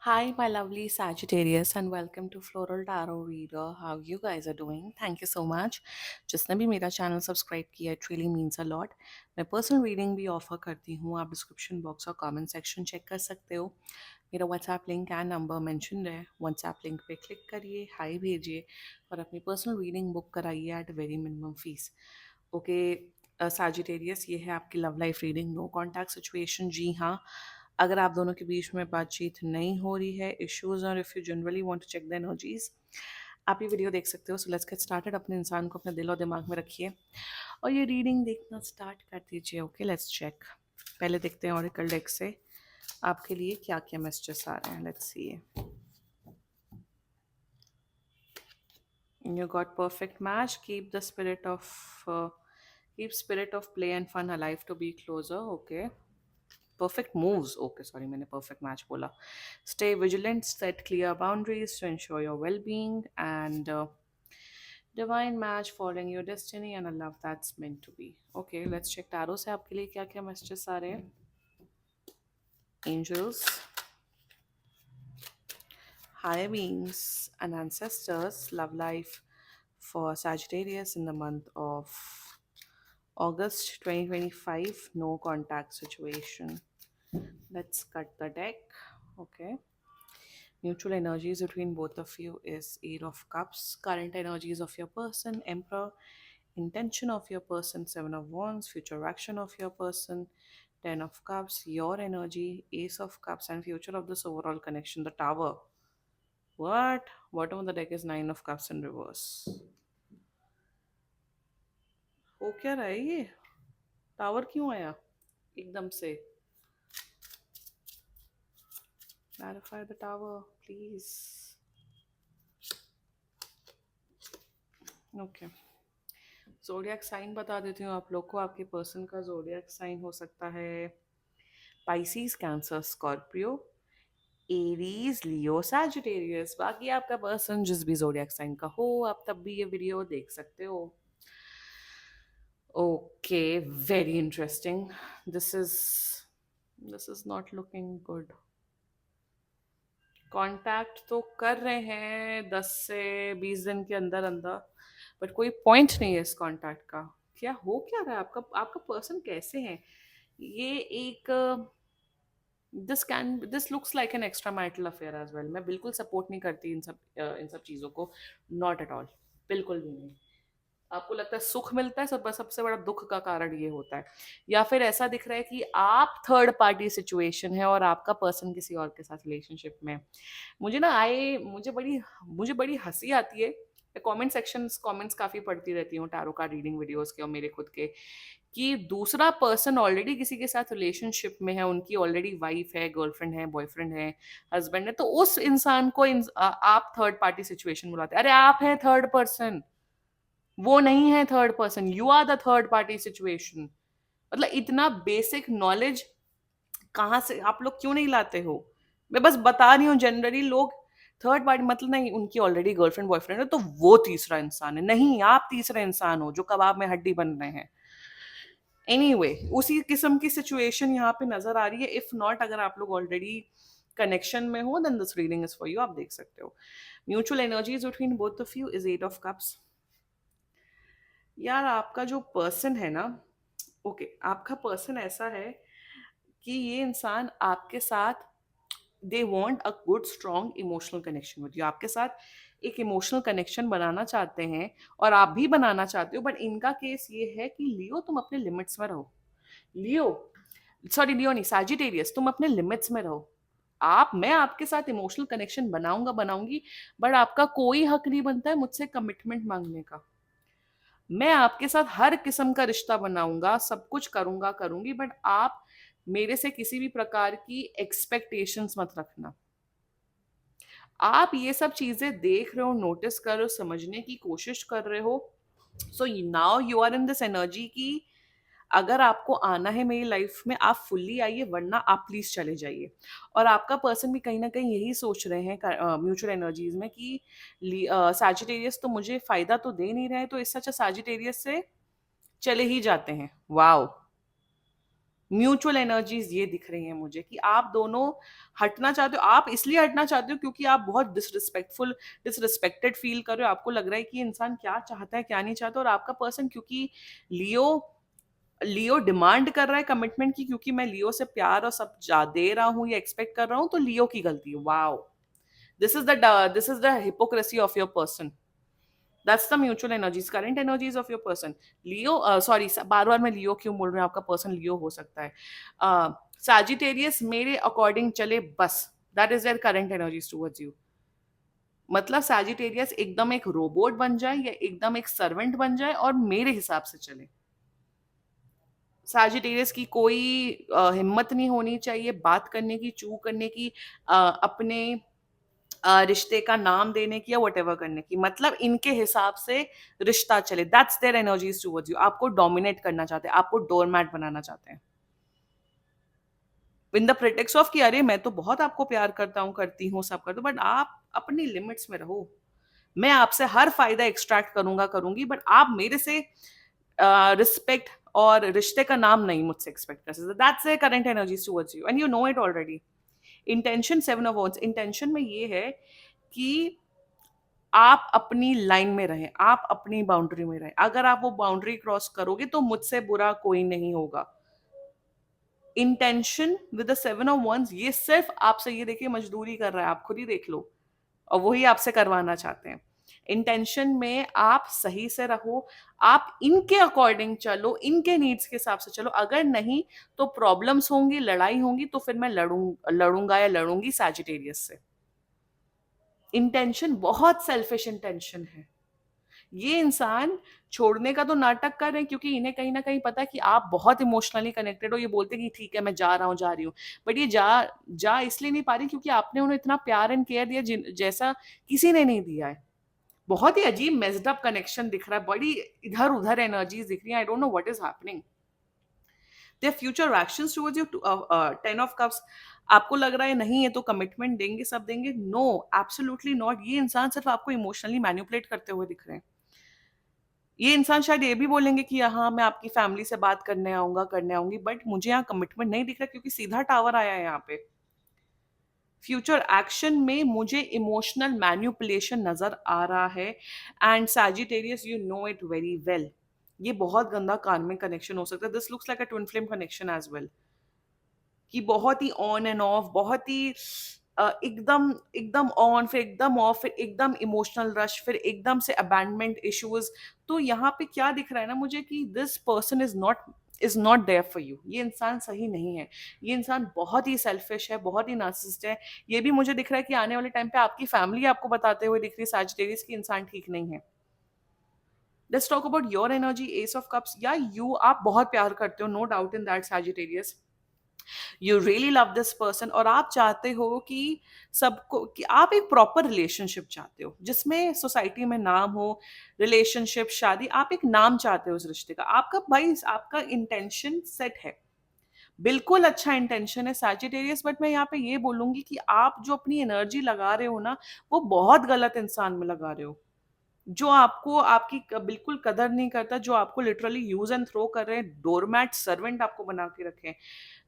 Hi, my lovely Sagittarius, and welcome to Floral Tarot Reader. How you guys are doing? Thank you so much. जिसने भी मेरा channel subscribe किया, it really means a lot. मैं personal reading भी offer करती हूँ. आप description box और कमेंट सेक्शन चेक कर सकते हो. मेरा WhatsApp link and number mention है. व्हाट्सएप लिंक पे क्लिक करिए, हाई भेजिए और अपनी पर्सनल रीडिंग बुक कराइए at very minimum fees. Okay Sagittarius, ये है आपकी love life reading. No contact situation. जी हाँ, अगर आप दोनों के बीच में बातचीत नहीं हो रही है, इश्यूज, और if you generally want to check the energies, आप ये वीडियो देख सकते हो. So let's get started. अपने इंसान को अपने दिल और दिमाग में रखिए और ये रीडिंग देखना स्टार्ट कर दीजिए. Okay, let's check. पहले देखते हैं ऑरिकल डेक से आपके लिए क्या क्या मैसेजेस आ रहे हैं. Let's see. You got perfect match. Keep spirit of play and fun alive to be closer. Okay. Perfect moves. Okay, sorry, मैंने perfect match बोला. Stay vigilant, set clear boundaries to ensure your well-being, and divine match, following your destiny and a love that's meant to be. Okay, let's check tarot से आपके लिए क्या क्या messages आ रहे हैं. Angels, higher beings, and ancestors. Love life for Sagittarius in the month of August 2025. No contact situation. Let's cut the deck. Okay. Mutual energies between both of you is Eight of Cups. Current energies of your person, Emperor. Intention of your person, Seven of Wands. Future action of your person, Ten of Cups. Your energy, Ace of Cups. And future of this overall connection, the Tower. What? Bottom of the deck is Nine of Cups in reverse. हो क्या रहा है ये? Tower क्यों आया एकदम से? Clarify the tower, please. Okay. Zodiac sign बता देती हूँ आप लोग को. आपके पर्सन का जोडियक साइन हो सकता है पाइसिस, कैंसर, स्कॉर्पियो, एरीज, लियो, सैजिटेरियस. बाकी आपका पर्सन जिस भी जोडियक साइन का हो, आप तब भी ये वीडियो देख सकते हो. Okay, very interesting. This is this is not looking good. Contact तो कर रहे हैं 10 से 20 दिन के अंदर अंदर, बट कोई पॉइंट नहीं है इस कांटेक्ट का. क्या हो क्या रहा है? आपका आपका पर्सन कैसे है ये? एक this looks like an extra marital affair as well. मैं बिल्कुल सपोर्ट नहीं करती इन सब चीज़ों को. Not at all. बिल्कुल भी नहीं. आपको लगता है सुख मिलता है, सबसे बड़ा दुख का कारण ये होता है. या फिर ऐसा दिख रहा है कि आप थर्ड पार्टी सिचुएशन है और आपका पर्सन किसी और के साथ रिलेशनशिप में. मुझे ना आए मुझे बड़ी हंसी आती है. कमेंट्स काफी पढ़ती रहती हूँ टैरो का रीडिंग वीडियोस के और मेरे खुद के, कि दूसरा पर्सन ऑलरेडी किसी के साथ रिलेशनशिप में है, उनकी ऑलरेडी वाइफ है, गर्लफ्रेंड है, बॉयफ्रेंड है, हस्बैंड है, तो उस इंसान को आप थर्ड पार्टी सिचुएशन बुलाते हैं. अरे आप हैं थर्ड पर्सन, वो नहीं है third person. You are the third party situation. मतलब इतना बेसिक नॉलेज कहाँ से आप लोग क्यों नहीं लाते हो? मैं बस बता रही हूँ. जनरली लोग थर्ड पार्टी मतलब नहीं, उनकी ऑलरेडी गर्लफ्रेंड बॉयफ्रेंड है तो वो तीसरा इंसान है. नहीं, आप तीसरा इंसान हो जो कबाब में हड्डी बन रहे हैं. एनीवे उसी किस्म की सिचुएशन यहाँ पे नजर आ रही है. इफ नॉट, अगर आप लोग ऑलरेडी कनेक्शन में हो, then this reading is for you. आप देख सकते हो. Mutual energies between both of you is eight of cups. यार आपका जो पर्सन है ना, ओके, आपका पर्सन ऐसा है कि ये इंसान आपके साथ, they want a good strong emotional connection with you. आपके साथ एक इमोशनल कनेक्शन बनाना चाहते हैं और आप भी बनाना चाहते हो. बट इनका केस ये है कि लियो, तुम अपने लिमिट्स में रहो. लियो, सॉरी लियो नहीं, सैजिटेरियस, तुम अपने लिमिट्स में रहो. मैं आपके साथ इमोशनल कनेक्शन बनाऊंगी, बट आपका कोई हक नहीं बनता है मुझसे कमिटमेंट मांगने का. मैं आपके साथ हर किस्म का रिश्ता बनाऊंगा, सब कुछ करूंगी, बट आप मेरे से किसी भी प्रकार की एक्सपेक्टेशंस मत रखना. आप ये सब चीजें देख रहे हो, नोटिस कर रहे हो, समझने की कोशिश कर रहे हो. So now you are in this energy की अगर आपको आना है मेरी लाइफ में, आप फुल्ली आइए, वरना आप प्लीज चले जाइए. और आपका पर्सन भी कहीं ना कहीं यही सोच रहे हैं म्यूचुअल एनर्जीज में कि सैजिटेरियस तो मुझे फायदा तो दे नहीं रहे हैं, तो इससे अच्छा सैजिटेरियस से चले ही जाते हैं. वाओ. म्यूचुअल एनर्जीज ये दिख रही हैं मुझे कि आप दोनों हटना चाहते हो। आप इसलिए हटना चाहते हो क्योंकि आप बहुत डिसरिस्पेक्टेड फील कर रहे हो। आपको लग रहा है कि ये इंसान क्या चाहता है क्या नहीं चाहता, और आपका पर्सन क्योंकि लियो लियो डिमांड कर रहा है कमिटमेंट की, क्योंकि मैं लियो से प्यार और सब जा दे रहा हूँ या एक्सपेक्ट कर रहा हूँ, तो लियो की गलती है। Wow, this is the hypocrisy of your person. That's the mutual energies, current energies of your person. Leo, sorry, बार बार मैं लियो क्यों बोल रही हूँ, आपका पर्सन लियो हो सकता है। सैजिटेरियस मेरे अकॉर्डिंग चले बस, that is their current energies towards you. मतलब सैजिटेरियस एकदम एक रोबोट बन जाए या एकदम एक सर्वेंट बन जाए और मेरे हिसाब से चले। सैजिटेरियस की कोई हिम्मत नहीं होनी चाहिए बात करने की, चू करने की, अपने रिश्ते का नाम देने की या वट एवर करने की। मतलब इनके हिसाब से रिश्ता चले, that's their energies towards you. आपको डोमिनेट करना चाहते हैं, आपको डोरमैट बनाना चाहते हैं, इन द प्रिटेक्स ऑफ कि अरे मैं तो बहुत आपको प्यार करता हूँ, करती हूँ, सब कर दो, बट आप अपनी लिमिट्स में रहो। मैं आपसे हर फायदा एक्सट्रैक्ट करूंगा, करूंगी, बट आप मेरे से रिस्पेक्ट और रिश्ते का नाम नहीं मुझसे एक्सपेक्ट कर सकते। That's a current energies towards you and you know it already. Intention, seven of wands, intention में ये है कि आप अपनी लाइन में रहें, आप अपनी बाउंड्री में रहें। अगर आप वो बाउंड्री क्रॉस करोगे तो मुझसे बुरा कोई नहीं होगा। Intention with the seven of wands, ये सिर्फ आपसे, ये देखिए मजदूरी कर रहा है, आप खुद ही देख लो, और वही आपसे करवाना चाहते हैं। इंटेंशन में आप सही से रहो, आप इनके अकॉर्डिंग चलो, इनके नीड्स के हिसाब से चलो। अगर नहीं तो प्रॉब्लम्स होंगी, लड़ाई होंगी, तो फिर मैं लड़ूंगा या लड़ूंगी सैजिटेरियस से। इंटेंशन बहुत सेल्फिश इंटेंशन है। ये इंसान छोड़ने का तो नाटक कर रहे हैं क्योंकि इन्हें कहीं ना कहीं पता है कि आप बहुत इमोशनली कनेक्टेड हो। ये बोलते हैं कि ठीक है मैं जा रहा हूँ, जा रही हूँ, बट ये जा जा इसलिए नहीं पा रही क्योंकि आपने उन्हें इतना प्यार एंड केयर दिया जैसा किसी ने नहीं दिया है। बहुत ही अजीब मेस्ड अप कनेक्शन दिख रहा है, बड़ी इधर उधर एनर्जीज दिख रही है। I don't know what is happening. Their future actions towards you, 10 of cups. आपको लग रहा है नहीं है तो कमिटमेंट देंगे, सब देंगे, नो, एब्सोल्युटली नॉट। ये इंसान सिर्फ आपको इमोशनली मैनिपुलेट करते हुए दिख रहे हैं। ये इंसान शायद ये भी बोलेंगे कि हाँ मैं आपकी फैमिली से बात करने आऊंगा, करने आऊंगी, बट मुझे यहाँ कमिटमेंट नहीं दिख रहा क्योंकि सीधा टावर आया है यहाँ पे। फ्यूचर एक्शन में मुझे इमोशनल मैन्युपुलेशन नजर आ रहा है, and Sagittarius you know it very well. ये बहुत गंदा कार्मिक कनेक्शन हो सकता है। This looks like a twin flame connection as well, कि बहुत ही ऑन एंड ऑफ, बहुत ही एकदम एकदम ऑन, फिर एकदम ऑफ, फिर एकदम इमोशनल रश, फिर एकदम से अबैंडमेंट इश्यूज। तो यहाँ पे क्या दिख रहा है ना मुझे कि this person is not there for you. ये इंसान सही नहीं है। ये इंसान बहुत ही सेल्फिश है, बहुत ही नार्सिसिस्ट है। ये भी मुझे दिख रहा है कि आने वाले टाइम पे आपकी फैमिली आपको बताते हुए दिख रही है सैजिटेरियस की इंसान ठीक नहीं है। Let's talk about your energy, ace of cups. या यू, आप बहुत प्यार करते हो, no doubt in that Sagittarius. You really love this person, और आप चाहते हो कि सबको, कि आप एक प्रॉपर रिलेशनशिप चाहते हो जिसमें सोसाइटी में नाम हो, रिलेशनशिप, शादी, आप एक नाम चाहते हो उस रिश्ते का। आपका भाई, आपका इंटेंशन सेट है, बिल्कुल अच्छा इंटेंशन है सैजिटेरियस, बट मैं यहाँ पे ये बोलूंगी कि आप जो अपनी एनर्जी लगा रहे हो ना, वो बहुत गलत इंसान में लगा रहे हो, जो आपको, आपकी बिल्कुल कदर नहीं करता, जो आपको लिटरली यूज एंड थ्रो कर रहे हैं, डोरमैट सर्वेंट आपको बना के रखे हैं।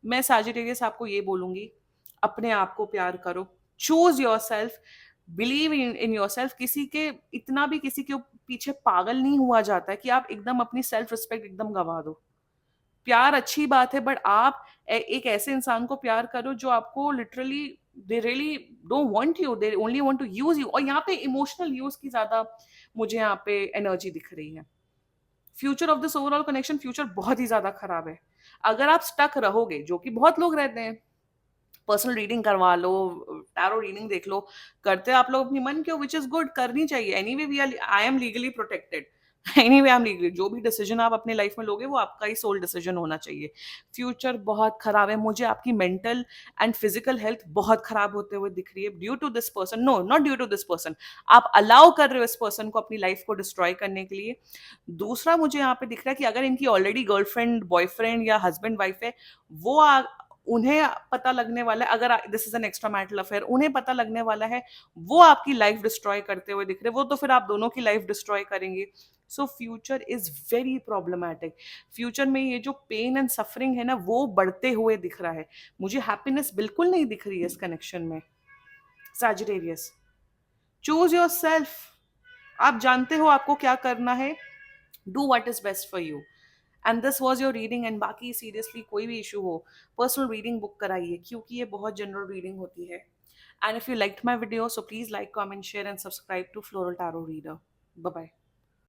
मैं सैजिटेरियस आपको ये बोलूंगी, अपने आप को प्यार करो, choose your self, believe in your self. किसी के, इतना भी किसी के पीछे पागल नहीं हुआ जाता है कि आप एकदम अपनी सेल्फ रिस्पेक्ट एकदम गवा दो। प्यार अच्छी बात है, बट आप एक ऐसे इंसान को प्यार करो जो आपको literally, they really don't want you, they only want to use you. और यहाँ पे इमोशनल यूज की ज्यादा मुझे यहाँ पे एनर्जी दिख रही है। Future of this overall connection, future बहुत ही ज्यादा खराब है। अगर आप स्टक रहोगे, जो कि बहुत लोग रहते हैं, पर्सनल रीडिंग करवा लो, टैरो रीडिंग देख लो, करते आप लोग अपनी मन के, विच इज गुड, करनी चाहिए। Anyway we are, I am legally protected, anyway I am legally, जो भी डिसीजन आप अपने लाइफ में लोगे वो आपका ही सोल डिसीजन होना चाहिए। फ्यूचर बहुत खराब है, मुझे आपकी मेंटल एंड फिजिकल हेल्थ बहुत खराब होते हुए दिख रही है due to this person. No, not due to this person, आप अलाउ कर रहे हो इस पर्सन को अपनी लाइफ को डिस्ट्रॉय करने के लिए। दूसरा मुझे यहाँ पे दिख रहा है कि अगर इनकी ऑलरेडी गर्लफ्रेंड, बॉयफ्रेंड या हस्बैंड वाइफ है, वो उन्हें पता लगने वाला है, अगर this is an extra marital affair, उन्हें पता लगने वाला है, वो आपकी लाइफ डिस्ट्रॉय करते हुए दिख रहे, वो तो फिर आप दोनों की लाइफ डिस्ट्रॉय करेंगे। So future is very problematic. Future में ये जो पेन एंड सफरिंग है ना, वो बढ़ते हुए दिख रहा है। मुझे हैप्पीनेस बिल्कुल नहीं दिख रही है इस कनेक्शन में। Sagittarius, choose your self. आप जानते हो आपको क्या करना है। Do what is best for you. And this was your reading. And बाकी सीरियसली कोई भी इशू हो, पर्सनल रीडिंग बुक कराइए, क्योंकि ये बहुत जनरल रीडिंग होती है। And if you liked my video, so please like, comment, share and subscribe to Floral Tarot Reader. Bye bye.